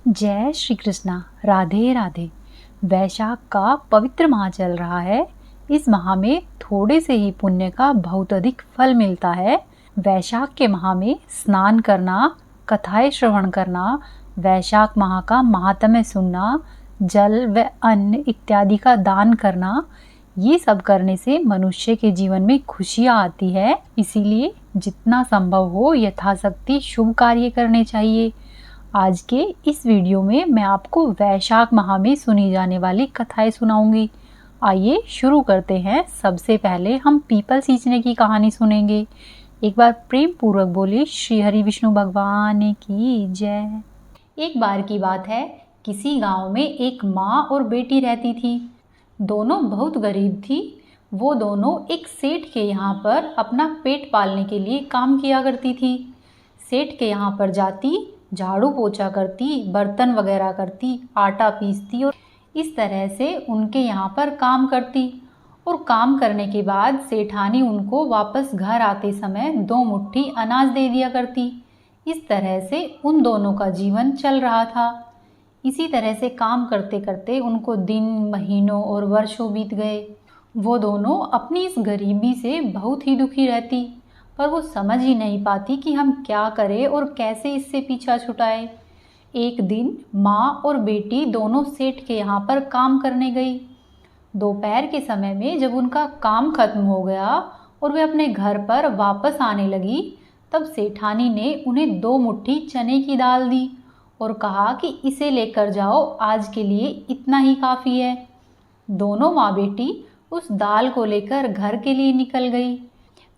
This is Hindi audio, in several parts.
जय श्री कृष्णा। राधे राधे। वैशाख का पवित्र माह चल रहा है। इस माह में थोड़े से ही पुण्य का बहुत अधिक फल मिलता है। वैशाख के माह में स्नान करना, कथाएं श्रवण करना, वैशाख माह का महात्म्य सुनना, जल व अन्न इत्यादि का दान करना, ये सब करने से मनुष्य के जीवन में खुशियाँ आती है। इसीलिए जितना संभव हो यथाशक्ति शुभ कार्य करने चाहिए। आज के इस वीडियो में मैं आपको वैशाख माह में सुनी जाने वाली कथाएं सुनाऊंगी। आइए शुरू करते हैं। सबसे पहले हम पीपल सींचने की कहानी सुनेंगे। एक बार प्रेम पूर्वक बोलिए श्री हरि विष्णु भगवान की जय। एक बार की बात है, किसी गांव में एक माँ और बेटी रहती थी। दोनों बहुत गरीब थी। वो दोनों एक सेठ के यहाँ पर अपना पेट पालने के लिए काम किया करती थी। सेठ के यहाँ पर जाती, झाड़ू पोछा करती, बर्तन वगैरह करती, आटा पीसती और इस तरह से उनके यहाँ पर काम करती। और काम करने के बाद सेठानी उनको वापस घर आते समय 2 मुट्ठी अनाज दे दिया करती। इस तरह से उन दोनों का जीवन चल रहा था। इसी तरह से काम करते करते उनको दिन, महीनों और वर्षों बीत गए। वो दोनों अपनी इस गरीबी से बहुत ही दुखी रहती, पर वो समझ ही नहीं पाती कि हम क्या करें और कैसे इससे पीछा छुड़ाएं। एक दिन माँ और बेटी दोनों सेठ के यहाँ पर काम करने गई। दोपहर के समय में जब उनका काम खत्म हो गया और वे अपने घर पर वापस आने लगी, तब सेठानी ने उन्हें 2 मुट्ठी चने की दाल दी और कहा कि इसे लेकर जाओ, आज के लिए इतना ही काफ़ी है। दोनों माँ बेटी उस दाल को लेकर घर के लिए निकल गई।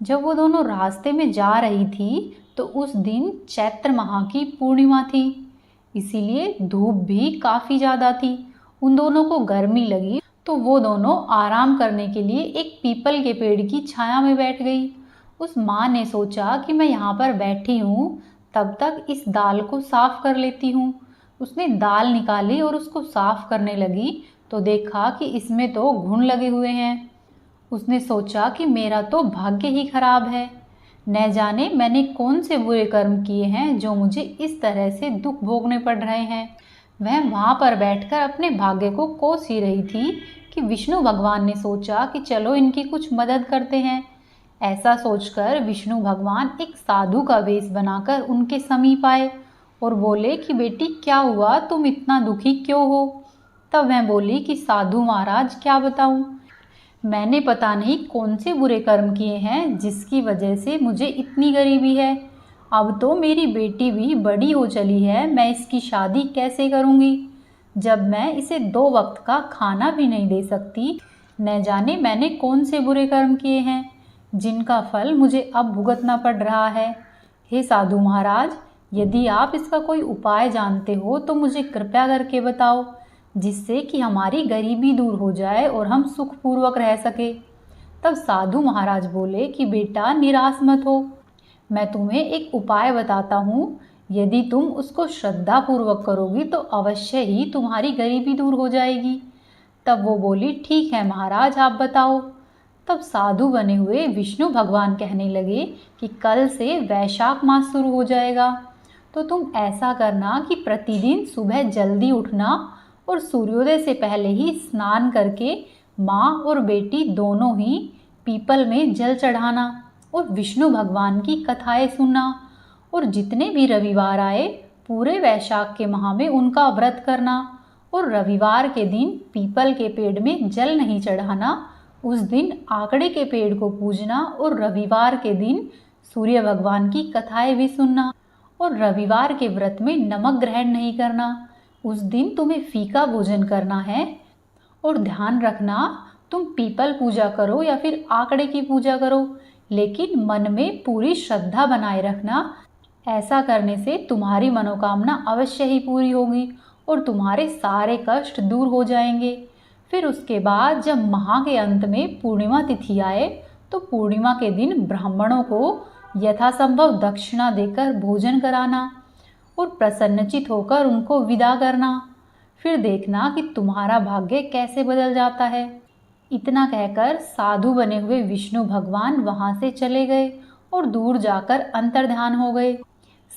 जब वो दोनों रास्ते में जा रही थी तो उस दिन चैत्र माह की पूर्णिमा थी, इसीलिए धूप भी काफ़ी ज़्यादा थी। उन दोनों को गर्मी लगी तो वो दोनों आराम करने के लिए एक पीपल के पेड़ की छाया में बैठ गई। उस माँ ने सोचा कि मैं यहाँ पर बैठी हूँ, तब तक इस दाल को साफ कर लेती हूँ। उसने दाल निकाली और उसको साफ करने लगी तो देखा कि इसमें तो घुन लगे हुए हैं। उसने सोचा कि मेरा तो भाग्य ही खराब है। न जाने मैंने कौन से बुरे कर्म किए हैं जो मुझे इस तरह से दुख भोगने पड़ रहे हैं। वह वहाँ पर बैठकर अपने भाग्य को कोस ही रही थी कि विष्णु भगवान ने सोचा कि चलो इनकी कुछ मदद करते हैं। ऐसा सोचकर विष्णु भगवान एक साधु का वेश बनाकर उनके समीप आए और बोले कि बेटी क्या हुआ, तुम इतना दुखी क्यों हो। तब वह बोली कि साधु महाराज क्या बताऊं, मैंने पता नहीं कौन से बुरे कर्म किए हैं जिसकी वजह से मुझे इतनी गरीबी है। अब तो मेरी बेटी भी बड़ी हो चली है, मैं इसकी शादी कैसे करूँगी जब मैं इसे 2 वक्त का खाना भी नहीं दे सकती। न जाने मैंने कौन से बुरे कर्म किए हैं जिनका फल मुझे अब भुगतना पड़ रहा है। हे साधु महाराज, यदि आप इसका कोई उपाय जानते हो तो मुझे कृपया करके बताओ, जिससे कि हमारी गरीबी दूर हो जाए और हम सुखपूर्वक रह सके। तब साधु महाराज बोले कि बेटा निराश मत हो, मैं तुम्हें एक उपाय बताता हूँ। यदि तुम उसको श्रद्धा पूर्वक करोगी तो अवश्य ही तुम्हारी गरीबी दूर हो जाएगी। तब वो बोली ठीक है महाराज, आप बताओ। तब साधु बने हुए विष्णु भगवान कहने लगे कि कल से वैशाख मास शुरू हो जाएगा, तो तुम ऐसा करना कि प्रतिदिन सुबह जल्दी उठना और सूर्योदय से पहले ही स्नान करके माँ और बेटी दोनों ही पीपल में जल चढ़ाना और विष्णु भगवान की कथाएं सुनना। और जितने भी रविवार आए पूरे वैशाख के माह में उनका व्रत करना और रविवार के दिन पीपल के पेड़ में जल नहीं चढ़ाना। उस दिन आकड़े के पेड़ को पूजना और रविवार के दिन सूर्य भगवान की कथाएं भी सुनना। और रविवार के व्रत में नमक ग्रहण नहीं करना। उस दिन तुम्हें फीका भोजन करना है। और ध्यान रखना, तुम पीपल पूजा करो या फिर आकड़े की पूजा करो, लेकिन मन में पूरी श्रद्धा बनाए रखना। ऐसा करने से तुम्हारी मनोकामना अवश्य ही पूरी होगी और तुम्हारे सारे कष्ट दूर हो जाएंगे। फिर उसके बाद जब माह के अंत में पूर्णिमा तिथि आए तो पूर्णिमा के दिन ब्राह्मणों को यथासंभव दक्षिणा देकर भोजन कराना और प्रसन्नचित होकर उनको विदा करना। फिर देखना कि तुम्हारा भाग्य कैसे बदल जाता है। इतना कहकर साधु बने हुए विष्णु भगवान वहाँ से चले गए और दूर जाकर अंतर्ध्यान हो गए।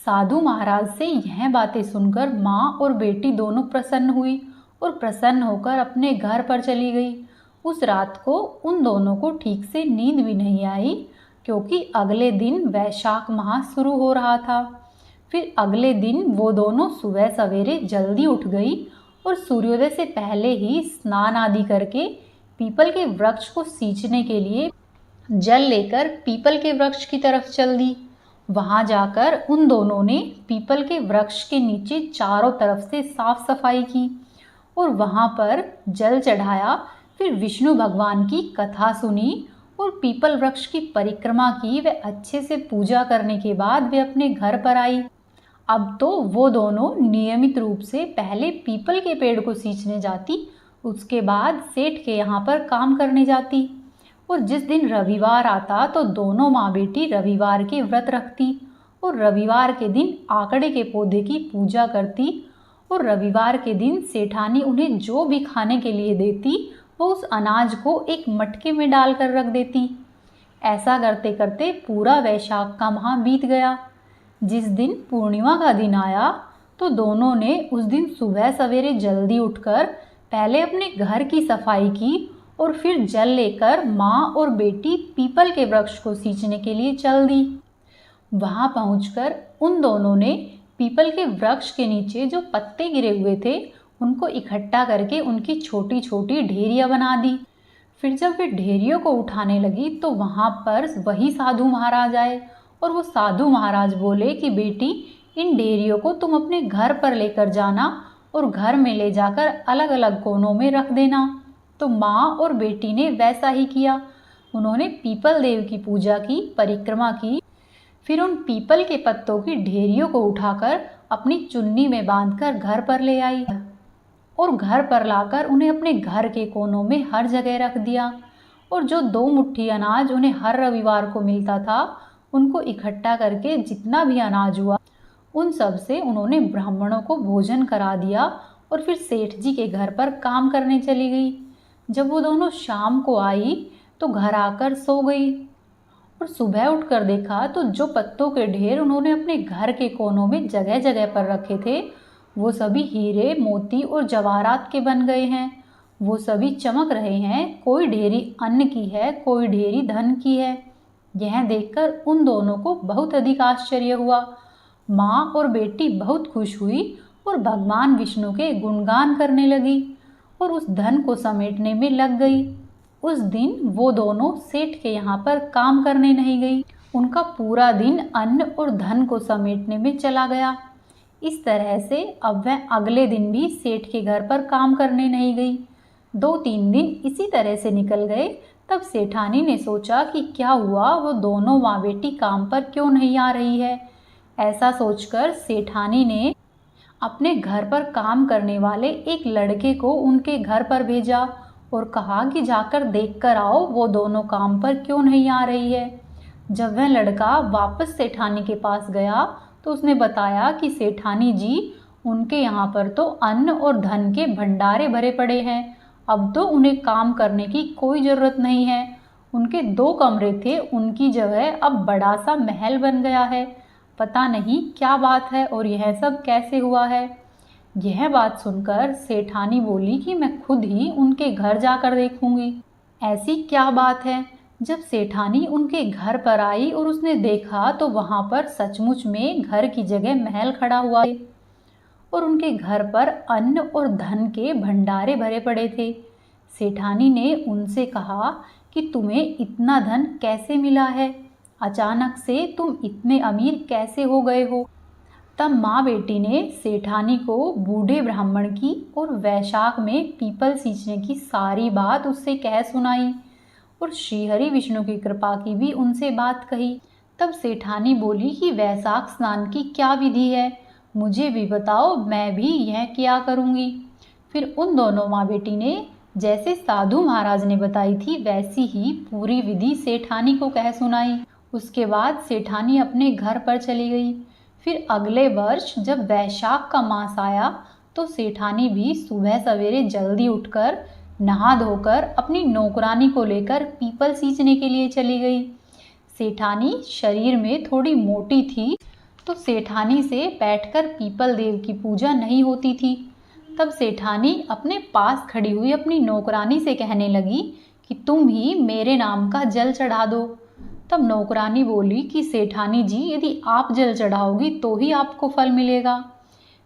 साधु महाराज से यह बातें सुनकर माँ और बेटी दोनों प्रसन्न हुई और प्रसन्न होकर अपने घर पर चली गई। उस रात को उन दोनों को ठीक से नींद भी नहीं आई, क्योंकि अगले दिन वैशाख माह शुरू हो रहा था। फिर अगले दिन वो दोनों सुबह सवेरे जल्दी उठ गई और सूर्योदय से पहले ही स्नान आदि करके पीपल के वृक्ष को सींचने के लिए जल लेकर पीपल के वृक्ष की तरफ चल दी। वहां जाकर उन दोनों ने पीपल के वृक्ष के नीचे चारों तरफ से साफ सफाई की और वहां पर जल चढ़ाया। फिर विष्णु भगवान की कथा सुनी और पीपल वृक्ष की परिक्रमा की। वे अच्छे से पूजा करने के बाद वे अपने घर पर आई। अब तो वो दोनों नियमित रूप से पहले पीपल के पेड़ को सींचने जाती, उसके बाद सेठ के यहाँ पर काम करने जाती। और जिस दिन रविवार आता तो दोनों माँ बेटी रविवार के व्रत रखती और रविवार के दिन आकड़े के पौधे की पूजा करती। और रविवार के दिन सेठानी उन्हें जो भी खाने के लिए देती वो उस अनाज को एक मटके में डालकर रख देती। ऐसा करते करते पूरा वैशाख का माह बीत गया। जिस दिन पूर्णिमा का दिन आया तो दोनों ने उस दिन सुबह सवेरे जल्दी उठकर पहले अपने घर की सफाई की और फिर जल लेकर माँ और बेटी पीपल के वृक्ष को सींचने के लिए चल दी। वहां पहुंचकर उन दोनों ने पीपल के वृक्ष के नीचे जो पत्ते गिरे हुए थे उनको इकट्ठा करके उनकी छोटी छोटी ढेरियां बना दी। फिर जब वे ढेरियों को उठाने लगी तो वहां पर वही साधु महाराज आए और वो साधु महाराज बोले कि बेटी, इन ढेरियों को तुम अपने घर पर लेकर जाना और घर में ले जाकर अलग अलग कोनों में रख देना। तो माँ और बेटी ने वैसा ही किया। उन्होंने पीपल देव की पूजा की, परिक्रमा की। फिर उन पीपल के पत्तों की ढेरियों को उठाकर अपनी चुन्नी में बांधकर घर पर ले आई और घर पर लाकर उन्हें अपने घर के कोनों में हर जगह रख दिया। और जो 2 मुट्ठी अनाज उन्हें हर रविवार को मिलता था उनको इकट्ठा करके जितना भी अनाज हुआ उन सब से उन्होंने ब्राह्मणों को भोजन करा दिया और फिर सेठ जी के घर पर काम करने चली गई। जब वो दोनों शाम को आई तो घर आकर सो गई और सुबह उठकर देखा तो जो पत्तों के ढेर उन्होंने अपने घर के कोनों में जगह जगह पर रखे थे वो सभी हीरे, मोती और जवाहरात के बन गए हैं। वो सभी चमक रहे हैं। कोई ढेरी अन्न की है, कोई ढेरी धन की है। यह देखकर उन दोनों को बहुत अधिक आश्चर्य हुआ। माँ और बेटी बहुत खुश हुई और भगवान विष्णु के गुणगान करने लगी और उस धन को समेटने में लग गई। उस दिन वो दोनों सेठ के यहाँ पर काम करने नहीं गई। उनका पूरा दिन अन्न और धन को समेटने में चला गया। इस तरह से अब वह अगले दिन भी सेठ के घर पर काम करने नहीं गई। 2-3 दिन इसी तरह से निकल गए। तब सेठानी ने सोचा कि क्या हुआ, वो दोनों माँ बेटी काम पर क्यों नहीं आ रही है। ऐसा सोचकर सेठानी ने अपने घर पर काम करने वाले एक लड़के को उनके घर पर भेजा और कहा कि जाकर देख कर आओ वो दोनों काम पर क्यों नहीं आ रही है। जब वह लड़का वापस सेठानी के पास गया तो उसने बताया कि सेठानी जी, उनके यहाँ पर तो अन्न और धन के भंडारे भरे पड़े हैं। अब तो उन्हें काम करने की कोई ज़रूरत नहीं है। उनके 2 कमरे थे, उनकी जगह अब बड़ा सा महल बन गया है। पता नहीं क्या बात है और यह सब कैसे हुआ है। यह बात सुनकर सेठानी बोली कि मैं खुद ही उनके घर जाकर देखूंगी ऐसी क्या बात है। जब सेठानी उनके घर पर आई और उसने देखा तो वहां पर सचमुच में घर की जगह महल खड़ा हुआ है और उनके घर पर अन्न और धन के भंडारे भरे पड़े थे। सेठानी ने उनसे कहा कि तुम्हें इतना धन कैसे मिला है, अचानक से तुम इतने अमीर कैसे हो गए हो। तब माँ बेटी ने सेठानी को बूढ़े ब्राह्मण की और वैशाख में पीपल सींचने की सारी बात उससे कह सुनाई और श्रीहरि विष्णु की कृपा की भी उनसे बात कही। तब सेठानी बोली कि वैशाख स्नान की क्या विधि है, मुझे भी बताओ, मैं भी यह किया करूँगी। फिर उन दोनों माँ बेटी ने जैसे साधु महाराज ने बताई थी वैसी ही पूरी विधि सेठानी को कह सुनाई। उसके बाद सेठानी अपने घर पर चली गई। फिर अगले वर्ष जब वैशाख का मास आया तो सेठानी भी सुबह सवेरे जल्दी उठकर नहा धोकर अपनी नौकरानी को लेकर पीपल सींचने के लिए चली गई। सेठानी शरीर में थोड़ी मोटी थी तो सेठानी से बैठकर पीपल देव की पूजा नहीं होती थी। तब सेठानी अपने पास खड़ी हुई अपनी नौकरानी से कहने लगी कि तुम ही मेरे नाम का जल चढ़ा दो। तब नौकरानी बोली कि सेठानी जी, यदि आप जल चढ़ाओगी तो ही आपको फल मिलेगा।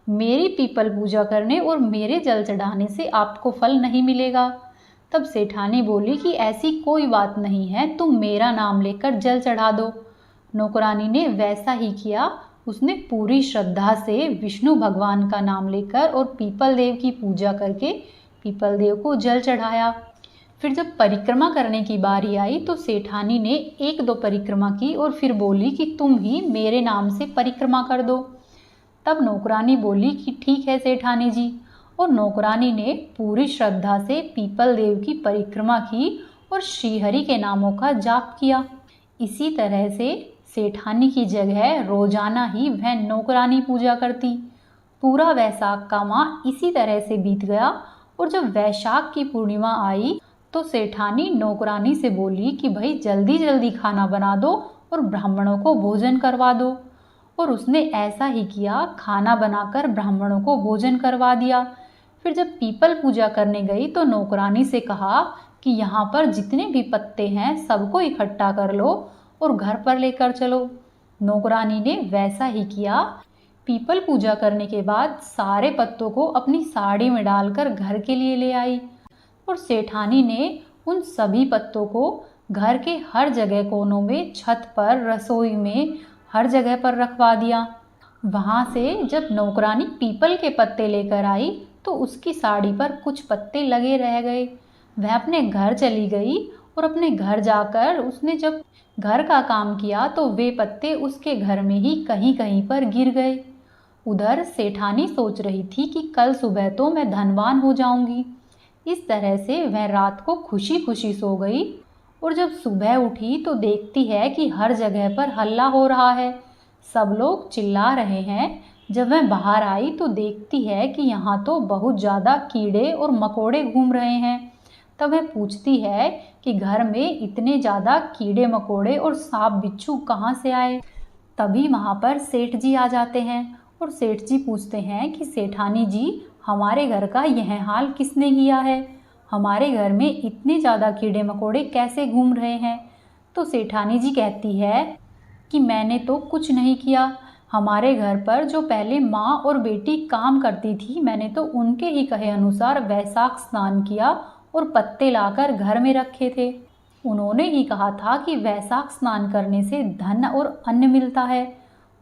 मेरी पीपल पूजा करने और मेरे जल चढ़ाने से आपको फल नहीं मिलेगा। तब सेठानी बोली कि ऐसी कोई बात नहीं है, तुम मेरा नाम लेकर जल चढ़ा दो। नौकरानी ने वैसा ही किया। उसने पूरी श्रद्धा से विष्णु भगवान का नाम लेकर और पीपल देव की पूजा करके पीपल देव को जल चढ़ाया। फिर जब परिक्रमा करने की बारी आई तो सेठानी ने 1-2 परिक्रमा की और फिर बोली कि तुम ही मेरे नाम से परिक्रमा कर दो। तब नौकरानी बोली कि ठीक है सेठानी जी, और नौकरानी ने पूरी श्रद्धा से पीपल देव की परिक्रमा की और श्रीहरि के नामों का जाप किया। इसी तरह से सेठानी की जगह रोजाना ही वह नौकरानी पूजा करती। पूरा वैशाख का माह इसी तरह से बीत गया और जब वैशाख की पूर्णिमा आई तो सेठानी नौकरानी से बोली कि भाई जल्दी जल्दी खाना बना दो और ब्राह्मणों को भोजन करवा दो। और उसने ऐसा ही किया, खाना बनाकर ब्राह्मणों को भोजन करवा दिया। फिर जब पीपल पूजा करने गई तो नौकरानी से कहा कि यहाँ पर जितने भी पत्ते हैं सबको इकट्ठा कर लो और घर पर लेकर चलो। नौकरानी ने वैसा ही किया। पीपल पूजा करने के बाद सारे पत्तों को अपनी साड़ी में डालकर घर के लिए ले आई और सेठानी ने उन सभी पत्तों को घर के हर जगह कोनों में, छत पर, रसोई में, हर जगह पर रखवा दिया। वहाँ से जब नौकरानी पीपल के पत्ते लेकर आई तो उसकी साड़ी पर कुछ पत्ते लगे रह गए। वह अपने घर चली गई और अपने घर जाकर उसने जब घर का काम किया तो वे पत्ते उसके घर में ही कहीं कहीं पर गिर गए। उधर सेठानी सोच रही थी कि कल सुबह तो मैं धनवान हो जाऊंगी। इस तरह से वह रात को खुशी खुशी सो गई और जब सुबह उठी तो देखती है कि हर जगह पर हल्ला हो रहा है, सब लोग चिल्ला रहे हैं। जब वह बाहर आई तो देखती है कि यहाँ तो बहुत ज़्यादा कीड़े और मकोड़े घूम रहे हैं। तब वह पूछती है कि घर में इतने ज़्यादा कीड़े मकोड़े और सांप बिच्छू कहाँ से आए। तभी वहाँ पर सेठ जी आ जाते हैं और सेठ जी पूछते हैं कि सेठानी जी, हमारे घर का यह हाल किसने किया है? हमारे घर में इतने ज़्यादा कीड़े मकोड़े कैसे घूम रहे हैं? तो सेठानी जी कहती है कि मैंने तो कुछ नहीं किया। हमारे घर पर जो पहले माँ और बेटी काम करती थी, मैंने तो उनके ही कहे अनुसार वैशाख स्नान किया और पत्ते लाकर घर में रखे थे। उन्होंने ही कहा था कि वैशाख स्नान करने से धन और अन्न मिलता है।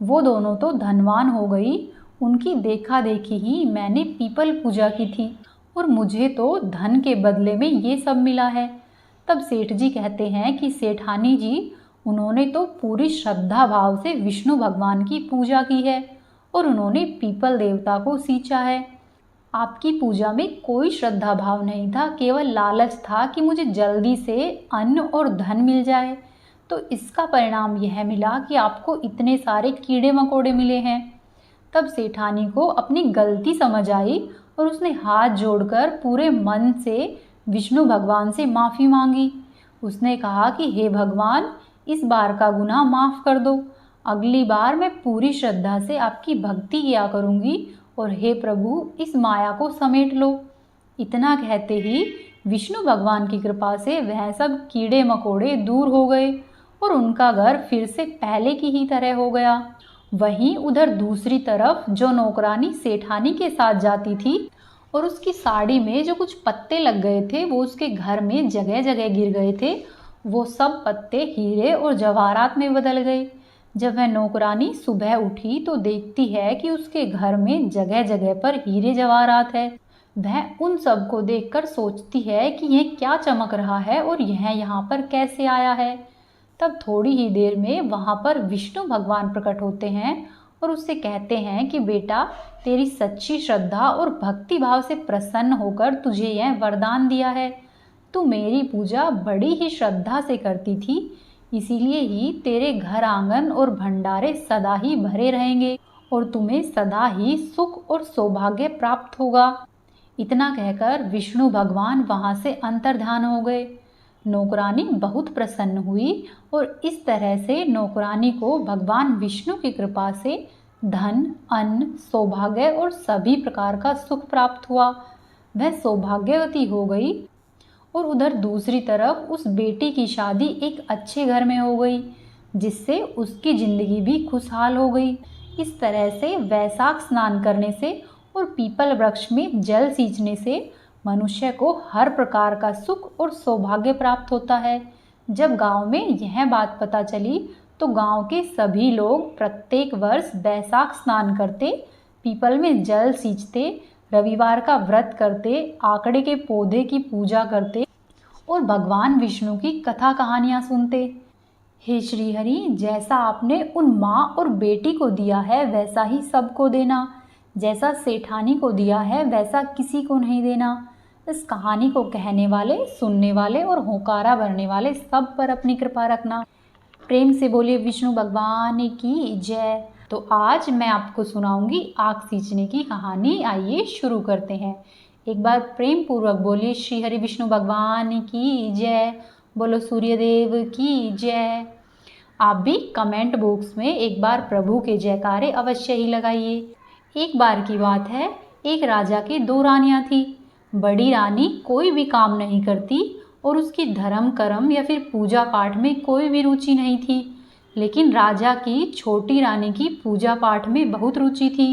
वो दोनों तो धनवान हो गई, उनकी देखा देखी ही मैंने पीपल पूजा की थी और मुझे तो धन के बदले में ये सब मिला है। तब सेठ जी कहते हैं कि सेठानी जी, उन्होंने तो पूरी श्रद्धा भाव से विष्णु भगवान की पूजा की है और उन्होंने पीपल देवता को सींचा है। आपकी पूजा में कोई श्रद्धा भाव नहीं था, केवल लालच था कि मुझे जल्दी से अन्न और धन मिल जाए। तो इसका परिणाम यह मिला कि आपको इतने सारे कीड़े मकोड़े मिले हैं। तब सेठानी को अपनी गलती समझ आई और उसने हाथ जोड़कर पूरे मन से विष्णु भगवान से माफ़ी मांगी। उसने कहा कि हे भगवान, इस बार का गुनाह माफ़ कर दो। अगली बार मैं पूरी श्रद्धा से आपकी भक्ति किया करूँगी और हे प्रभु, इस माया को समेट लो। इतना कहते ही विष्णु भगवान की कृपा से वह सब कीड़े मकोड़े दूर हो गए और उनका घर फिर से पहले की ही तरह हो गया। वहीं उधर दूसरी तरफ जो नौकरानी सेठानी के साथ जाती थी और उसकी साड़ी में जो कुछ पत्ते लग गए थे वो उसके घर में जगह जगह गिर गए थे, वो सब पत्ते हीरे और जवाहरात में बदल गए। जब वह नौकरानी सुबह उठी तो देखती है कि उसके घर में जगह जगह पर हीरे जवाहरात है। वह उन सब को देखकर सोचती है कि यह क्या चमक रहा है और यह यहाँ पर कैसे आया है। तब थोड़ी ही देर में वहाँ पर विष्णु भगवान प्रकट होते हैं और उससे कहते हैं कि बेटा, तेरी सच्ची श्रद्धा और भक्ति भाव से प्रसन्न होकर तुझे यह वरदान दिया है। तू मेरी पूजा बड़ी ही श्रद्धा से करती थी, इसीलिए ही तेरे घर आंगन और भंडारे सदा ही भरे रहेंगे और तुम्हें सदा ही सुख और सौभाग्य प्राप्त होगा। इतना कहकर विष्णु भगवान वहाँ से अंतर्धान हो गए। नौकरानी बहुत प्रसन्न हुई और इस तरह से नौकरानी को भगवान विष्णु की कृपा से धन, अन्न, सौभाग्य और सभी प्रकार का सुख प्राप्त हुआ। वह सौभाग्यवती हो गई और उधर दूसरी तरफ उस बेटी की शादी एक अच्छे घर में हो गई, जिससे उसकी जिंदगी भी खुशहाल हो गई। इस तरह से वैशाख स्नान करने से और पीपल वृक्ष में जल सींचने से मनुष्य को हर प्रकार का सुख और सौभाग्य प्राप्त होता है। जब गांव में यह बात पता चली तो गांव के सभी लोग प्रत्येक वर्ष वैशाख स्नान करते, पीपल में जल सींचते, रविवार का व्रत करते, आकड़े के पौधे की पूजा करते और भगवान विष्णु की कथा कहानियाँ सुनते। हे श्रीहरि, जैसा आपने उन माँ और बेटी को दिया है वैसा ही सबको देना। जैसा सेठानी को दिया है वैसा किसी को नहीं देना। इस कहानी को कहने वाले, सुनने वाले और होकारा भरने वाले सब पर अपनी कृपा रखना। प्रेम से बोलिए विष्णु भगवान की जय। तो आज मैं आपको सुनाऊंगी आग सींचने की कहानी। आइए शुरू करते हैं। एक बार प्रेम पूर्वक बोलिए श्री हरि विष्णु भगवान की जय। बोलो सूर्यदेव की जय। आप भी कमेंट बॉक्स में एक बार प्रभु के जयकारे अवश्य ही लगाइए। एक बार की बात है, एक राजा की 2 रानियां थी। बड़ी रानी कोई भी काम नहीं करती और उसकी धर्म कर्म या फिर पूजा पाठ में कोई भी रुचि नहीं थी। लेकिन राजा की छोटी रानी की पूजा पाठ में बहुत रुचि थी।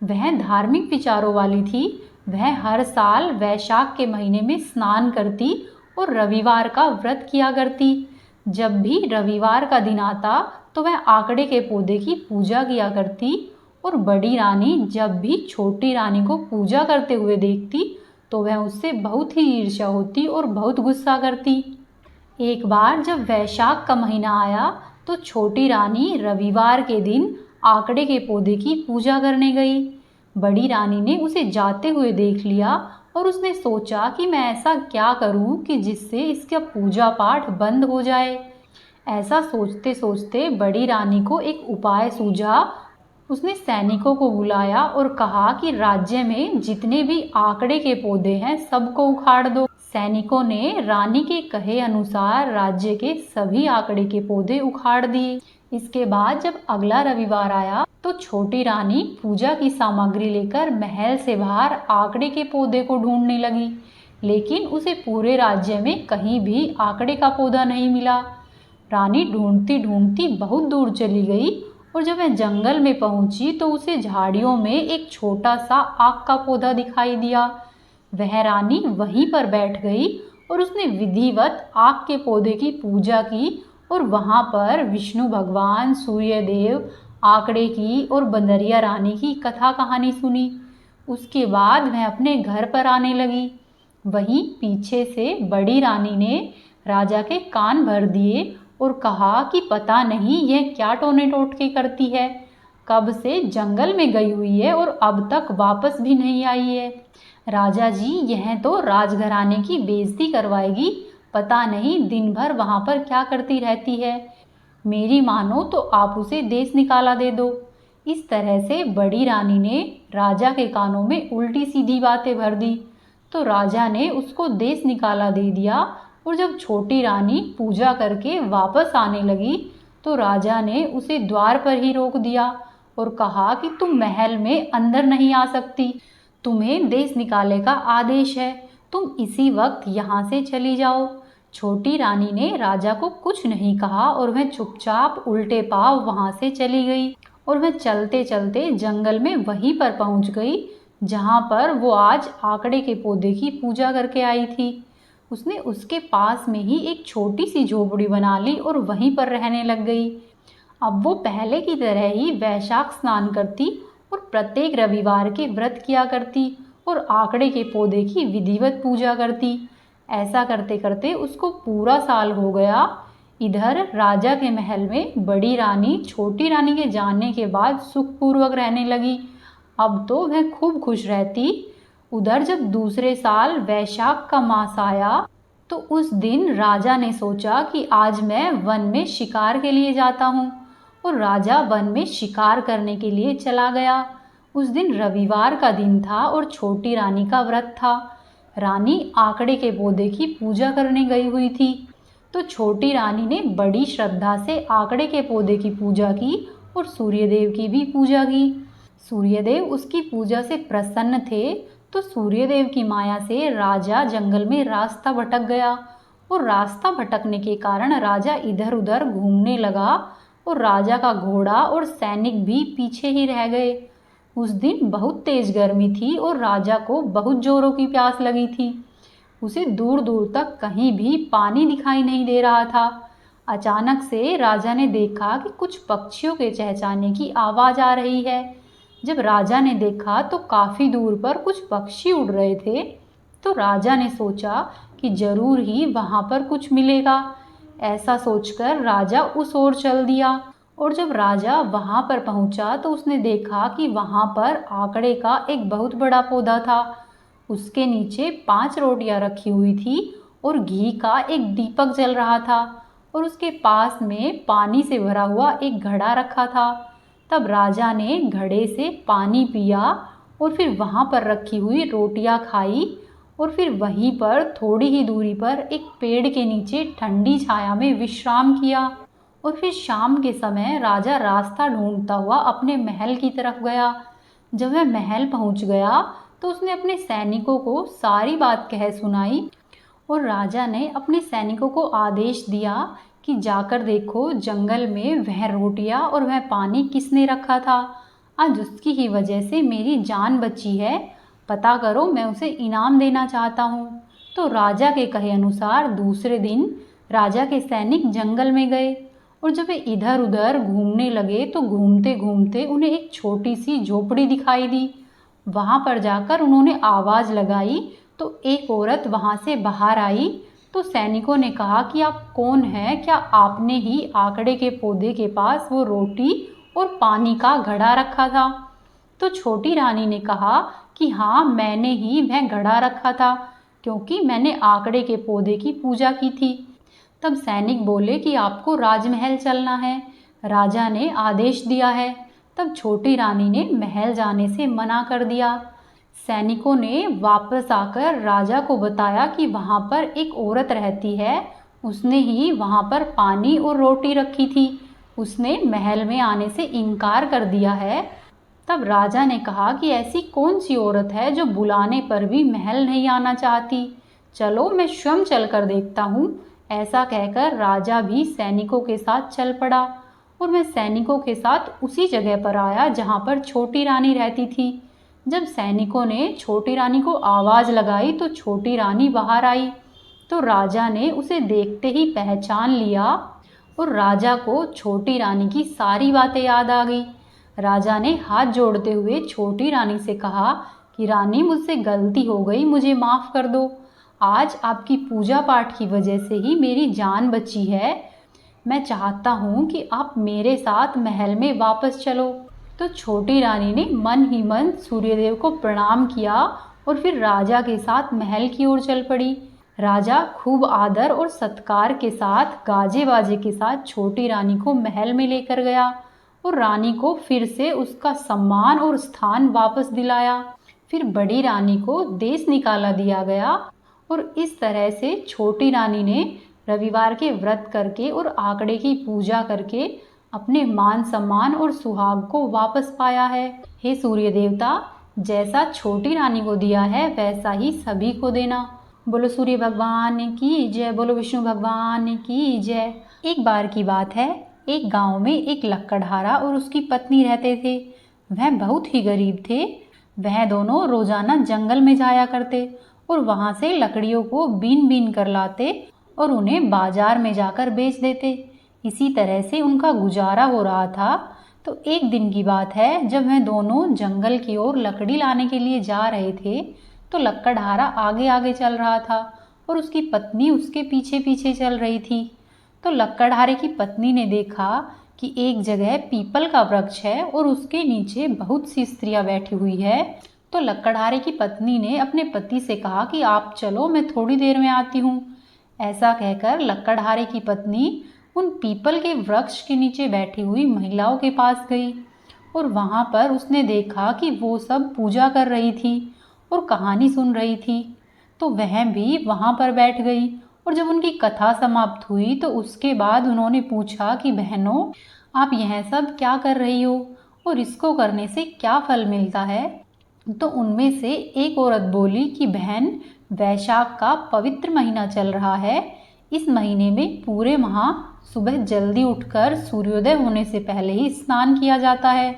वह धार्मिक विचारों वाली थी। वह हर साल वैशाख के महीने में स्नान करती और रविवार का व्रत किया करती। जब भी रविवार का दिन आता तो वह आकड़े के पौधे की पूजा किया करती और बड़ी रानी जब भी छोटी रानी को पूजा करते हुए देखती तो वह उससे बहुत ही ईर्ष्या होती और बहुत गुस्सा करती। एक बार जब वैशाख का महीना आया तो छोटी रानी रविवार के दिन आकड़े के पौधे की पूजा करने गई। बड़ी रानी ने उसे जाते हुए देख लिया और उसने सोचा कि मैं ऐसा क्या करूं कि जिससे इसका पूजा पाठ बंद हो जाए। ऐसा सोचते सोचते बड़ी रानी को एक उपाय सूझा। उसने सैनिकों को बुलाया और कहा कि राज्य में जितने भी आकड़े के पौधे हैं सबको उखाड़ दो। सैनिकों ने रानी के कहे अनुसार राज्य के सभी आकड़े के पौधे उखाड़ दिए। इसके बाद जब अगला रविवार आया तो छोटी रानी पूजा की सामग्री लेकर महल से बाहर आकड़े के पौधे को ढूंढने लगी, लेकिन उसे पूरे राज्य में कहीं भी आकड़े का पौधा नहीं मिला। रानी ढूंढती ढूंढती बहुत दूर चली गई और जब वह जंगल में पहुंची तो उसे झाड़ियों में एक छोटा सा आक का पौधा दिखाई दिया। वह रानी वहीं पर बैठ गई और उसने विधिवत आक के पौधे की पूजा की और वहां पर विष्णु भगवान, सूर्यदेव, आकड़े की और बंदरिया रानी की कथा कहानी सुनी। उसके बाद वह अपने घर पर आने लगी। वहीं पीछे से बड़ी रानी ने राजा के कान भर दिए और कहा कि पता नहीं यह क्या टोने टोटके करती है, कब से जंगल में गई हुई है और अब तक वापस भी नहीं आई है। राजा जी, यह तो राजघराने की बेइज्जती करवाएगी, पता नहीं दिन भर वहां पर क्या करती रहती है। मेरी मानो तो आप उसे देश निकाला दे दो। इस तरह से बड़ी रानी ने राजा के कानों में उल्टी सीधी बातें भर दी तो राजा ने उसको देश निकाला दे दिया। और जब छोटी रानी पूजा करके वापस आने लगी तो राजा ने उसे द्वार पर ही रोक दिया और कहा कि तुम महल में अंदर नहीं आ सकती, तुम्हें देश निकाले का आदेश है, तुम इसी वक्त यहाँ से चली जाओ। छोटी रानी ने राजा को कुछ नहीं कहा और वह चुपचाप उल्टे पांव वहाँ से चली गई और वह चलते चलते जंगल में वहीं पर पहुँच गई जहाँ पर वो आज आकड़े के पौधे की पूजा करके आई थी। उसने उसके पास में ही एक छोटी सी झोपड़ी बना ली और वहीं पर रहने लग गई। अब वो पहले की तरह ही वैशाख स्नान करती और प्रत्येक रविवार के व्रत किया करती और आकड़े के पौधे की विधिवत पूजा करती। ऐसा करते करते उसको पूरा साल हो गया। इधर राजा के महल में बड़ी रानी छोटी रानी के जाने के बाद सुखपूर्वक रहने लगी। अब तो वह खूब खुश रहती। उधर जब दूसरे साल वैशाख का मास आया तो उस दिन राजा ने सोचा कि आज मैं वन में शिकार के लिए जाता हूँ और राजा वन में शिकार करने के लिए चला गया। उस दिन रविवार का दिन था और छोटी रानी का व्रत था। रानी आकड़े के पौधे की पूजा करने गई हुई थी। तो छोटी रानी ने बड़ी श्रद्धा से आकड़े के पौधे की पूजा की और सूर्यदेव की भी पूजा की। सूर्यदेव उसकी पूजा से प्रसन्न थे, तो सूर्यदेव की माया से राजा जंगल में रास्ता भटक गया और रास्ता भटकने के कारण राजा इधर उधर घूमने लगा और राजा का घोड़ा और सैनिक भी पीछे ही रह गए। उस दिन बहुत तेज गर्मी थी और राजा को बहुत जोरों की प्यास लगी थी। उसे दूर दूर तक कहीं भी पानी दिखाई नहीं दे रहा था। अचानक से राजा ने देखा कि कुछ पक्षियों के चहचहाने की आवाज़ आ रही है। जब राजा ने देखा तो काफ़ी दूर पर कुछ पक्षी उड़ रहे थे। तो राजा ने सोचा कि जरूर ही वहाँ पर कुछ मिलेगा। ऐसा सोचकर राजा उस ओर चल दिया और जब राजा वहाँ पर पहुँचा तो उसने देखा कि वहाँ पर आकड़े का एक बहुत बड़ा पौधा था। उसके नीचे 5 रोटियां रखी हुई थी और घी का एक दीपक जल रहा था और उसके पास में पानी से भरा हुआ एक घड़ा रखा था। तब राजा ने घड़े से पानी पिया और फिर वहाँ पर रखी हुई रोटियां खाई और फिर वहीं पर थोड़ी ही दूरी पर एक पेड़ के नीचे ठंडी छाया में विश्राम किया। और फिर शाम के समय राजा रास्ता ढूंढता हुआ अपने महल की तरफ गया। जब वह महल पहुंच गया तो उसने अपने सैनिकों को सारी बात कह सुनाई और राजा ने अपने सैनिकों को आदेश दिया कि जाकर देखो जंगल में वह रोटियां और वह पानी किसने रखा था। आज उसकी ही वजह से मेरी जान बची है। पता करो, मैं उसे इनाम देना चाहता हूँ। तो राजा के कहे अनुसार दूसरे दिन राजा के सैनिक जंगल में गए और जब वे इधर उधर घूमने लगे तो घूमते घूमते उन्हें एक छोटी सी झोपड़ी दिखाई दी। वहाँ पर जाकर उन्होंने आवाज़ लगाई तो एक औरत वहाँ से बाहर आई। तो सैनिकों ने कहा कि आप कौन हैं? क्या आपने ही आकड़े के पौधे के पास वो रोटी और पानी का घड़ा रखा था? तो छोटी रानी ने कहा कि हाँ, मैंने ही वह घड़ा रखा था क्योंकि मैंने आकड़े के पौधे की पूजा की थी। तब सैनिक बोले कि आपको राजमहल चलना है, राजा ने आदेश दिया है। तब छोटी रानी ने महल जाने से मना कर दिया। सैनिकों ने वापस आकर राजा को बताया कि वहाँ पर एक औरत रहती है, उसने ही वहाँ पर पानी और रोटी रखी थी, उसने महल में आने से इनकार कर दिया है। तब राजा ने कहा कि ऐसी कौन सी औरत है जो बुलाने पर भी महल नहीं आना चाहती? चलो, मैं स्वयं चल कर देखता हूँ। ऐसा कहकर राजा भी सैनिकों के साथ चल पड़ा और मैं सैनिकों के साथ उसी जगह पर आया जहाँ पर छोटी रानी रहती थी। जब सैनिकों ने छोटी रानी को आवाज़ लगाई तो छोटी रानी बाहर आई। तो राजा ने उसे देखते ही पहचान लिया और राजा को छोटी रानी की सारी बातें याद आ गई। राजा ने हाथ जोड़ते हुए छोटी रानी से कहा कि रानी, मुझसे गलती हो गई, मुझे माफ़ कर दो। आज आपकी पूजा पाठ की वजह से ही मेरी जान बची है। मैं चाहता हूँ कि आप मेरे साथ महल में वापस चलो। तो छोटी रानी ने मन ही मन सूर्यदेव को प्रणाम किया और फिर राजा के साथ महल की ओर चल पड़ी। राजा खूब आदर और सत्कार के साथ गाजे बाजे के साथ छोटी रानी को महल में लेकर गया और रानी को फिर से उसका सम्मान और स्थान वापस दिलाया। फिर बड़ी रानी को देश निकाला दिया गया और इस तरह से छोटी रानी ने रविवार के व्रत करके और आंकड़े की पूजा करके अपने मान सम्मान और सुहाग को वापस पाया है। हे सूर्य देवता, जैसा छोटी रानी को दिया है वैसा ही सभी को देना। बोलो सूर्य भगवान की जय, बोलो विष्णु भगवान की जय। एक बार की बात है, एक गांव में एक लक्कड़हारा और उसकी पत्नी रहते थे। वह बहुत ही गरीब थे। वह दोनों रोजाना जंगल में जाया करते और वहां से लकड़ियों को बीन बीन कर लाते और उन्हें बाजार में जाकर बेच देते। इसी तरह से उनका गुजारा हो रहा था। तो एक दिन की बात है, जब वह दोनों जंगल की ओर लकड़ी लाने के लिए जा रहे थे तो लक्कड़हारा आगे आगे चल रहा था और उसकी पत्नी उसके पीछे पीछे चल रही थी। तो लक्कड़हारे की पत्नी ने देखा कि एक जगह पीपल का वृक्ष है और उसके नीचे बहुत सी स्त्रियां बैठी हुई है। तो लक्कड़हारे की पत्नी ने अपने पति से कहा कि आप चलो, मैं थोड़ी देर में आती हूँ। ऐसा कहकर लक्कड़हारे की पत्नी उन पीपल के वृक्ष के नीचे बैठी हुई महिलाओं के पास गई और वहां पर उसने देखा कि वो सब पूजा कर रही थी और कहानी सुन रही थी। तो वह भी वहाँ पर बैठ गई। और जब उनकी कथा समाप्त हुई तो उसके बाद उन्होंने पूछा कि बहनों, आप यह सब क्या कर रही हो और इसको करने से क्या फल मिलता है? तो उनमें से एक औरत बोली कि बहन, वैशाख का पवित्र महीना चल रहा है। इस महीने में पूरे माह सुबह जल्दी उठकर सूर्योदय होने से पहले ही स्नान किया जाता है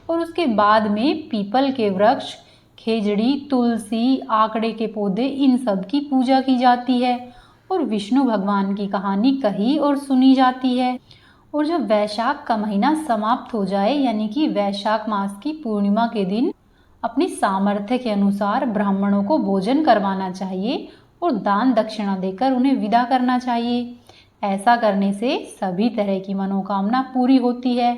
और उसके बाद में पीपल के वृक्ष, खेजड़ी, तुलसी, आकड़े के पौधे, इन सब की पूजा की जाती है और विष्णु भगवान की कहानी कही और सुनी जाती है। और जब वैशाख का महीना समाप्त हो जाए, यानी कि वैशाख मास की पूर्णिमा के दिन, अपनी सामर्थ्य के अनुसार ब्राह्मणों को भोजन करवाना चाहिए और दान दक्षिणा देकर उन्हें विदा करना चाहिए। ऐसा करने से सभी तरह की मनोकामना पूरी होती है।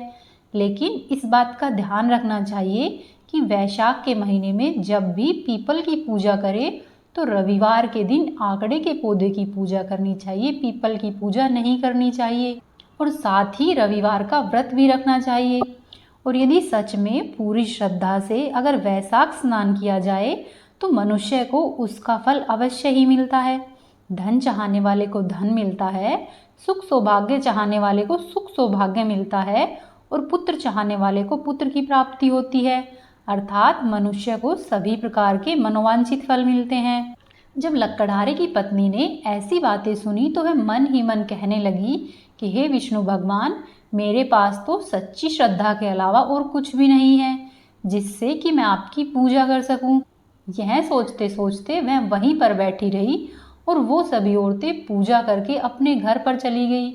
लेकिन इस बात का ध्यान रखना चाहिए कि वैशाख के महीने में जब भी पीपल की पूजा करें तो रविवार के दिन आकड़े के पौधे की पूजा करनी चाहिए, पीपल की पूजा नहीं करनी चाहिए। और साथ ही रविवार का व्रत भी रखना चाहिए। और यदि सच में पूरी श्रद्धा से अगर वैशाख स्नान किया जाए तो मनुष्य को उसका फल अवश्य ही मिलता है। धन चाहने वाले को धन मिलता है, सुख सौभाग्य चाहने वाले को सुख सौभाग्य मिलता है और पुत्र चाहने वाले को पुत्र की प्राप्ति होती है। अर्थात मनुष्य को सभी प्रकार के मनोवांछित फल मिलते हैं। जब लक्कड़हारे की पत्नी ने ऐसी बातें सुनी तो वह मन ही मन कहने लगी कि हे विष्णु भगवान, मेरे पास तो सच्ची श्रद्धा के अलावा और कुछ भी नहीं है जिससे कि मैं आपकी पूजा कर सकूं। यह सोचते सोचते वह वहीं पर बैठी रही और वो सभी औरतें पूजा करके अपने घर पर चली गई।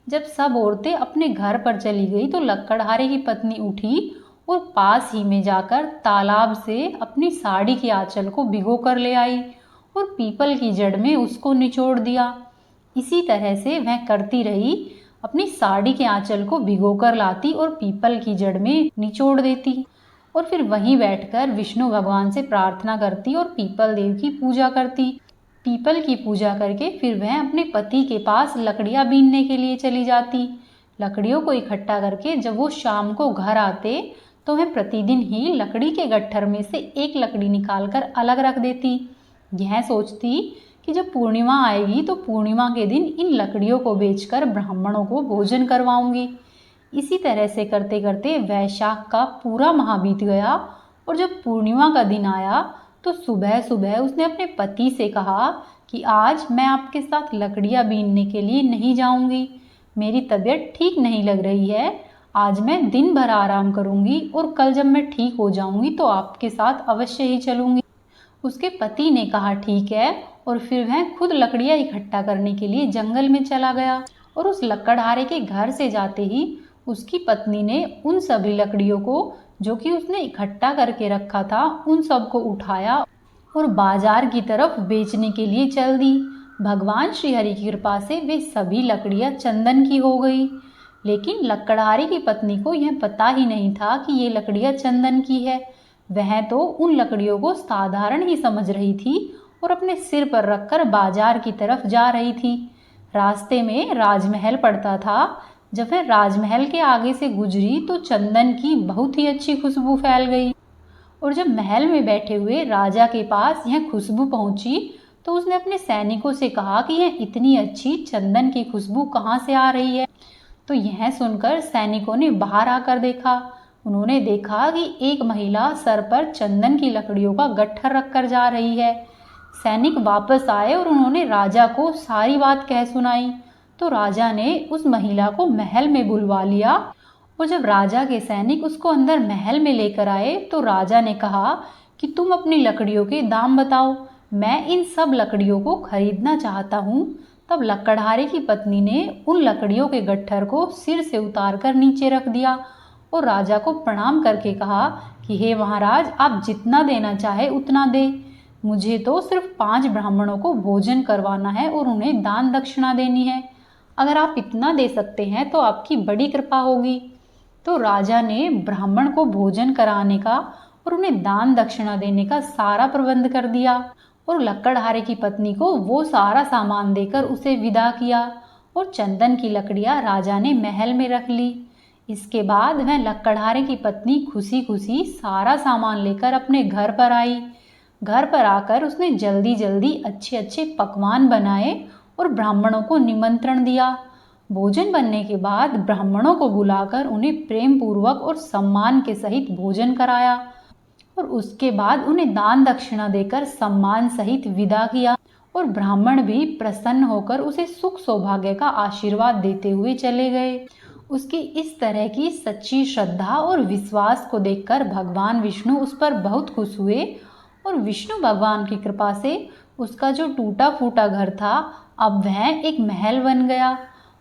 जब सब औरतें अपने घर पर चली गई तो लक्कड़हारे की पत्नी उठी और पास ही में जाकर तालाब से अपनी साड़ी के आंचल को भिगो कर ले आई और पीपल की जड़ में उसको निचोड़ दिया। इसी तरह से वह करती रही, अपनी साड़ी के आंचल को भिगोकर लाती और पीपल की जड़ में निचोड़ देती और फिर वहीं बैठकर विष्णु भगवान से प्रार्थना करती और पीपल देव की पूजा करती। पीपल की पूजा करके फिर वह अपने पति के पास लकड़ियां बीनने के लिए चली जाती। लकड़ियों को इकट्ठा करके जब वो शाम को घर आते तो वह प्रतिदिन ही लकड़ी के गट्ठर में से एक लकड़ी निकालकर अलग रख देती। यह सोचती कि जब पूर्णिमा आएगी तो पूर्णिमा के दिन इन लकड़ियों को बेचकर ब्राह्मणों को भोजन करवाऊंगी। इसी तरह से करते करते वैशाख का पूरा माह बीत गया और जब पूर्णिमा का दिन आया तो सुबह सुबह उसने अपने पति से कहा कि आज मैं आपके साथ लकड़ियां बीनने के लिए नहीं जाऊंगी, मेरी तबीयत ठीक नहीं लग रही है, आज मैं दिन भर आराम करूंगी और कल जब मैं ठीक हो जाऊंगी तो आपके साथ अवश्य ही चलूंगी। उसके पति ने कहा ठीक है और फिर वह खुद लकड़ियां इकट्ठा करने के लिए जंगल में चला गया और उस लक्कड़हारे के घर से जाते ही उसकी पत्नी ने उन सभी लकड़ियों को जो कि उसने इकट्ठा करके रखा था उन सब को उठाया और बाजार की तरफ बेचने के लिए चल दी। भगवान श्री हरि की कृपा से वे सभी लकड़ियां चंदन की हो गई। लेकिन लक्कड़हारे की पत्नी को यह पता ही नहीं था कि ये लकड़ियां चंदन की है। वह तो उन लकड़ियों को साधारण ही समझ रही थी और अपने सिर पर रखकर बाजार की तरफ जा रही थी। रास्ते में राजमहल पड़ता था। जब वह राजमहल के आगे से गुजरी तो चंदन की बहुत ही अच्छी खुशबू फैल गई और जब महल में बैठे हुए राजा के पास यह खुशबू पहुंची तो उसने अपने सैनिकों से कहा कि यह इतनी अच्छी चंदन की खुशबू कहाँ से आ रही है। तो यह सुनकर सैनिकों ने बाहर आकर देखा। उन्होंने देखा कि एक महिला सर पर चंदन की लकड़ियों का गट्ठर रखकर जा रही है। सैनिक वापस आए और उन्होंने राजा को सारी बात कह सुनाई। तो राजा ने उस महिला को महल में बुलवा लिया और जब राजा के सैनिक उसको अंदर महल में लेकर आए तो राजा ने कहा कि तुम अपनी लकड़ियों के दाम बताओ, मैं इन सब लकड़ियों को खरीदना चाहता हूँ। तब लक्कड़हारे की पत्नी ने उन लकड़ियों के गट्ठर को सिर से उतार कर नीचे रख दिया और राजा को प्रणाम करके कहा कि हे महाराज, आप जितना देना चाहे उतना दे, मुझे तो सिर्फ 5 ब्राह्मणों को भोजन करवाना है और उन्हें दान दक्षिणा देनी है। अगर आप इतना दे सकते हैं तो आपकी बड़ी कृपा होगी। तो राजा ने ब्राह्मण को भोजन कराने का और उन्हें दान दक्षिणा देने का सारा प्रबंध कर दिया और लक्कड़हारे की पत्नी को वो सारा सामान देकर उसे विदा किया और चंदन की लकड़ियां राजा ने महल में रख ली। इसके बाद वह लक्कड़हारे की पत्नी खुशी खुशी सारा सामान लेकर अपने घर पर आई। घर पर आकर उसने जल्दी जल्दी अच्छे अच्छे पकवान बनाए और ब्राह्मणों को निमंत्रण दिया। भोजन बनने के बाद ब्राह्मणों को बुलाकर उन्हें प्रेम पूर्वक और सम्मान के सहित भोजन कराया और उसके बाद उन्हें दान दक्षिणा देकर सम्मान सहित विदा किया और ब्राह्मण भी प्रसन्न होकर उसे सुख सौभाग्य का आशीर्वाद देते हुए चले गए। उसकी इस तरह की सच्ची श्रद्धा और विश्वास को देखकर भगवान विष्णु उस पर बहुत खुश हुए और विष्णु भगवान की कृपा से उसका जो टूटा फूटा घर था अब वह एक महल बन गया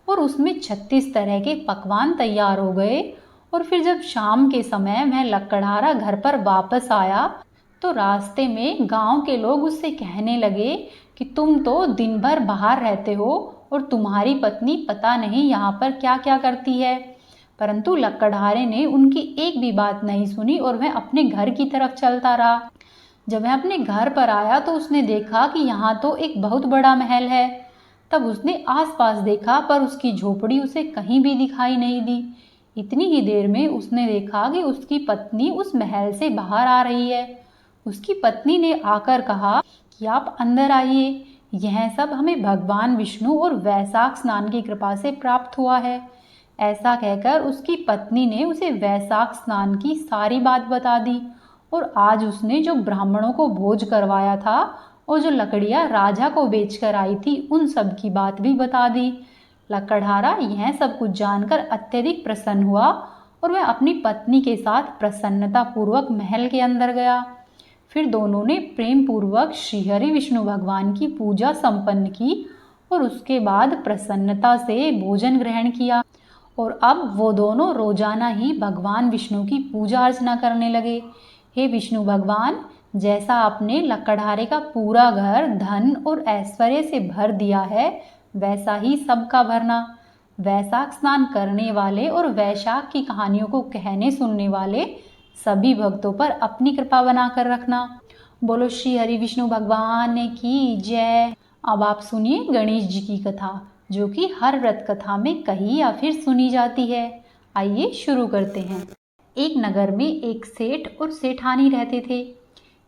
और उसमें 36 तरह के पकवान तैयार हो गए। और फिर जब शाम के समय वह लकड़हारा घर पर वापस आया तो रास्ते में गांव के लोग उससे कहने लगे कि तुम तो दिन भर बाहर रहते हो और तुम्हारी पत्नी पता नहीं यहाँ पर क्या क्या करती है। परंतु लकड़हारे ने उनकी एक भी बात नहीं सुनी और वह अपने घर की तरफ चलता रहा। जब वह अपने घर पर आया तो उसने देखा कि यहाँ तो एक बहुत बड़ा महल है। तब उसने आसपास देखा पर उसकी झोपड़ी उसे कहीं भी दिखाई नहीं दी। इतनी ही देर में उसने देखा कि उसकी पत्नी उस महल से बाहर आ रही है। उसकी पत्नी ने आकर कहा कि आप अंदर आइए, यह सब हमें भगवान विष्णु और वैशाख स्नान की कृपा से प्राप्त हुआ है। ऐसा कहकर उसकी पत्नी ने उसे वैशाख स्नान की सारी बात बता दी और आज उसने जो ब्राह्मणों को भोज करवाया था और जो लकड़ियाँ राजा को बेचकर आई थी उन सब की बात भी बता दी। लकड़हारा यह सब कुछ जानकर अत्यधिक प्रसन्न हुआ और वह अपनी पत्नी के साथ प्रसन्नता पूर्वक महल के अंदर गया। फिर दोनों ने प्रेम पूर्वक श्रीहरि विष्णु भगवान की पूजा संपन्न की और उसके बाद प्रसन्नता से भोजन ग्रहण किया और अब वो दोनों रोजाना ही भगवान विष्णु की पूजा अर्चना करने लगे। हे विष्णु भगवान, जैसा आपने लकड़हारे का पूरा घर धन और ऐश्वर्य से भर दिया है वैसा ही सबका भरना। वैशाख स्नान करने वाले और वैशाख की कहानियों को कहने सुनने वाले सभी भक्तों पर अपनी कृपा बनाकर रखना। बोलो श्री हरि विष्णु भगवान की जय। अब आप सुनिए गणेश जी की कथा, जो कि हर व्रत कथा में कही या फिर सुनी जाती है। आइए शुरू करते हैं। एक नगर में एक सेठ और सेठानी रहते थे।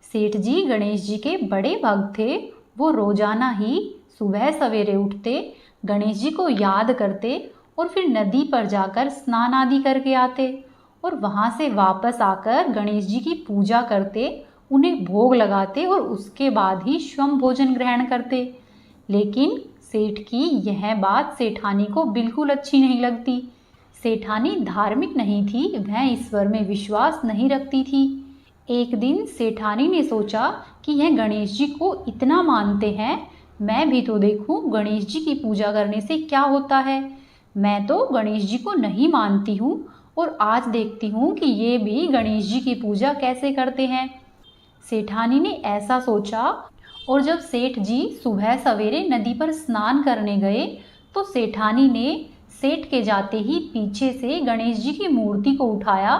सेठ जी गणेश जी के बड़े भक्त थे। वो रोजाना ही सुबह सवेरे उठते, गणेश जी को याद करते और फिर नदी पर जाकर स्नान आदि करके आते और वहाँ से वापस आकर गणेश जी की पूजा करते, उन्हें भोग लगाते और उसके बाद ही स्वयं भोजन ग्रहण करते। लेकिन सेठ की यह बात सेठानी को बिल्कुल अच्छी नहीं लगती। सेठानी धार्मिक नहीं थी, वह ईश्वर में विश्वास नहीं रखती थी। एक दिन सेठानी ने सोचा कि यह गणेश जी को इतना मानते हैं, मैं भी तो देखूं गणेश जी की पूजा करने से क्या होता है। मैं तो गणेश जी को नहीं मानती हूँ और आज देखती हूँ कि ये भी गणेश जी की पूजा कैसे करते हैं। सेठानी ने ऐसा सोचा और जब सेठ जी सुबह सवेरे नदी पर स्नान करने गए तो सेठानी ने सेठ के जाते ही पीछे से गणेश जी की मूर्ति को उठाया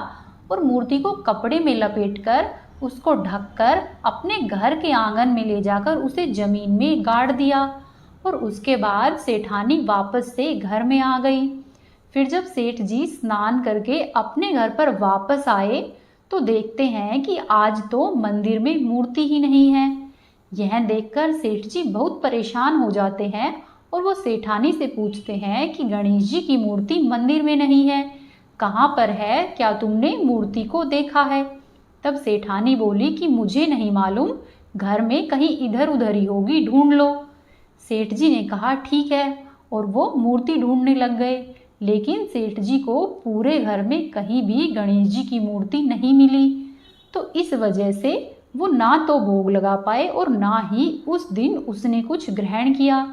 और मूर्ति को कपड़े में लपेटकर उसको ढककर अपने घर के आंगन में ले जाकर उसे जमीन में गाड़ दिया और उसके बाद सेठानी वापस से घर में आ गई। फिर जब सेठ जी स्नान करके अपने घर पर वापस आए तो देखते हैं कि आज तो मंदिर में मूर्ति ही नहीं है। यह देखकर सेठ जी बहुत परेशान हो जाते हैं और वो सेठानी से पूछते हैं कि गणेश जी की मूर्ति मंदिर में नहीं है, कहाँ पर है, क्या तुमने मूर्ति को देखा है? तब सेठानी बोली कि मुझे नहीं मालूम, घर में कहीं इधर उधर ही होगी, ढूंढ लो। सेठ जी ने कहा ठीक है और वो मूर्ति ढूंढने लग गए। लेकिन सेठ जी को पूरे घर में कहीं भी गणेश जी की मूर्ति नहीं मिली। तो इस वजह से वो ना तो भोग लगा पाए और ना ही उस दिन उसने कुछ ग्रहण किया।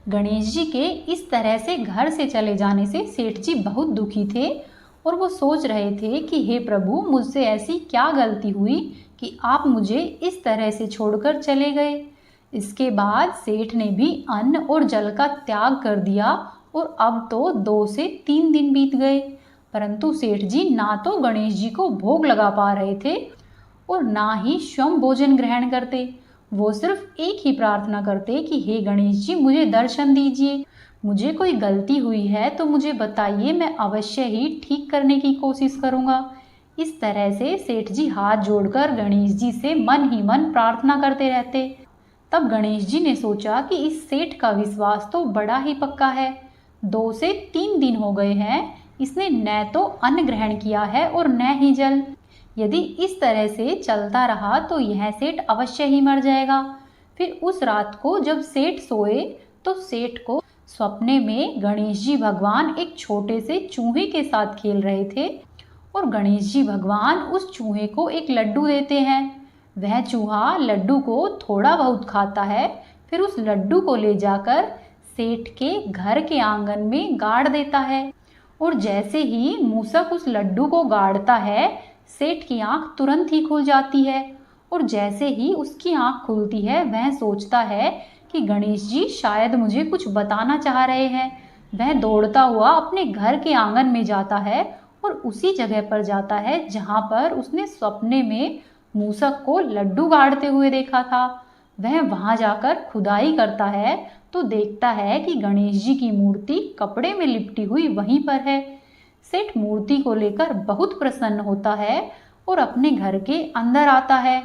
गणेश जी के इस तरह से घर से चले जाने से सेठ जी बहुत दुखी थे और वो सोच रहे थे कि हे प्रभु, मुझसे ऐसी क्या गलती हुई कि आप मुझे इस तरह से छोड़कर चले गए। इसके बाद सेठ ने भी अन्न और जल का त्याग कर दिया और अब तो 2 से 3 दिन बीत गए, परंतु सेठ जी ना तो गणेश जी को भोग लगा पा रहे थे और ना ही स्वयं भोजन ग्रहण करते। वो सिर्फ एक ही प्रार्थना करते कि हे गणेश जी, मुझे दर्शन दीजिए, मुझे कोई गलती हुई है तो मुझे बताइए, मैं अवश्य ही ठीक करने की कोशिश करूँगा। इस तरह से सेठ जी हाथ जोड़कर गणेश जी से मन ही मन प्रार्थना करते रहते। तब गणेश जी ने सोचा कि इस सेठ का विश्वास तो बड़ा ही पक्का है। 2 से 3 दिन हो गए हैं, इसने न तो अन्न ग्रहण किया है और न ही जल। यदि इस तरह से चलता रहा तो यह सेठ अवश्य ही मर जाएगा। फिर उस रात को जब सेठ सोए तो सेठ को सपने में गणेश जी भगवान एक छोटे से चूहे के साथ खेल रहे थे और गणेश जी भगवान उस चूहे को एक लड्डू देते हैं। वह चूहा लड्डू को थोड़ा बहुत खाता है, फिर उस लड्डू को ले जाकर सेठ के घर के आंगन में गाड़ देता है और जैसे ही मूसक उस लड्डू को गाड़ता है, सेठ की आंख तुरंत ही खुल जाती है और जैसे ही उसकी आंख खुलती है वह सोचता है कि गणेश जी शायद मुझे कुछ बताना चाह रहे हैं। वह दौड़ता हुआ अपने घर के आंगन में जाता है और उसी जगह पर जाता है जहां पर उसने सपने में मूसक को लड्डू गाड़ते हुए देखा था। वह वहां जाकर खुदाई करता है तो देखता है कि गणेश जी की मूर्ति कपड़े में लिपटी हुई वहीं पर है। सेठ मूर्ति को लेकर बहुत प्रसन्न होता है और अपने घर के अंदर आता है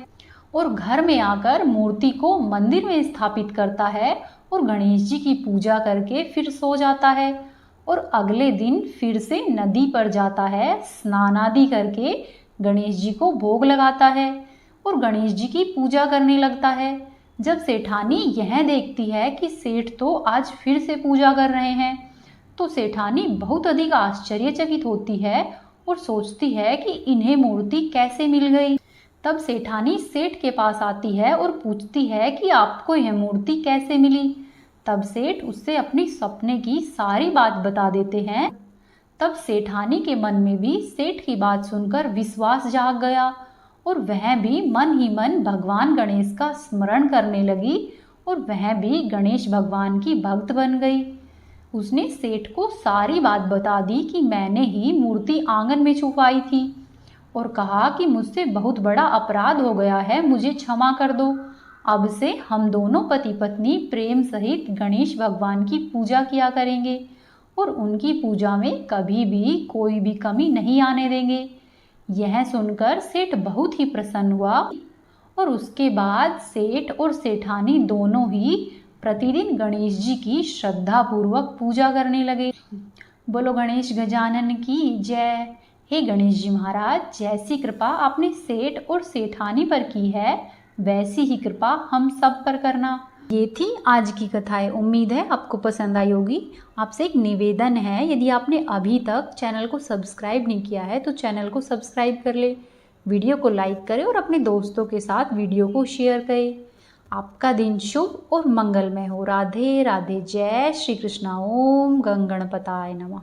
और घर में आकर मूर्ति को मंदिर में स्थापित करता है और गणेश जी की पूजा करके फिर सो जाता है और अगले दिन फिर से नदी पर जाता है, स्नान आदि करके गणेश जी को भोग लगाता है और गणेश जी की पूजा करने लगता है। जब सेठानी यह देखती है कि सेठ तो आज फिर से पूजा कर रहे हैं तो सेठानी बहुत अधिक आश्चर्यचकित होती है और सोचती है कि इन्हें मूर्ति कैसे मिल गई। तब सेठानी सेठ के पास आती है और पूछती है कि आपको यह मूर्ति कैसे मिली। तब सेठ उससे अपनी सपने की सारी बात बता देते हैं। तब सेठानी के मन में भी सेठ की बात सुनकर विश्वास जाग गया और वह भी मन ही मन भगवान गणेश का स्मरण करने लगी और वह भी गणेश भगवान की भक्त बन गई। उसने सेठ को सारी बात बता दी कि मैंने ही मूर्ति आंगन में छुपाई थी और कहा कि मुझसे बहुत बड़ा अपराध हो गया है, मुझे क्षमा कर दो। अब से हम दोनों पति पत्नी प्रेम सहित गणेश भगवान की पूजा किया करेंगे और उनकी पूजा में कभी भी कोई भी कमी नहीं आने देंगे। यह सुनकर सेठ बहुत ही प्रसन्न हुआ और उसके बाद सेठ और सेठानी दोनों ही प्रतिदिन गणेश जी की श्रद्धा पूर्वक पूजा करने लगे। बोलो गणेश गजानन की जय। हे गणेश जी महाराज, जैसी कृपा आपने सेठ और सेठानी पर की है वैसी ही कृपा हम सब पर करना। ये थी आज की कथाएं। उम्मीद है आपको पसंद आई होगी। आपसे एक निवेदन है, यदि आपने अभी तक चैनल को सब्सक्राइब नहीं किया है तो चैनल को सब्सक्राइब कर ले, वीडियो को लाइक करें और अपने दोस्तों के साथ वीडियो को शेयर करें। आपका दिन शुभ और मंगलमय हो। राधे राधे। जय श्री कृष्णा। ओम गंगणपताय नमः।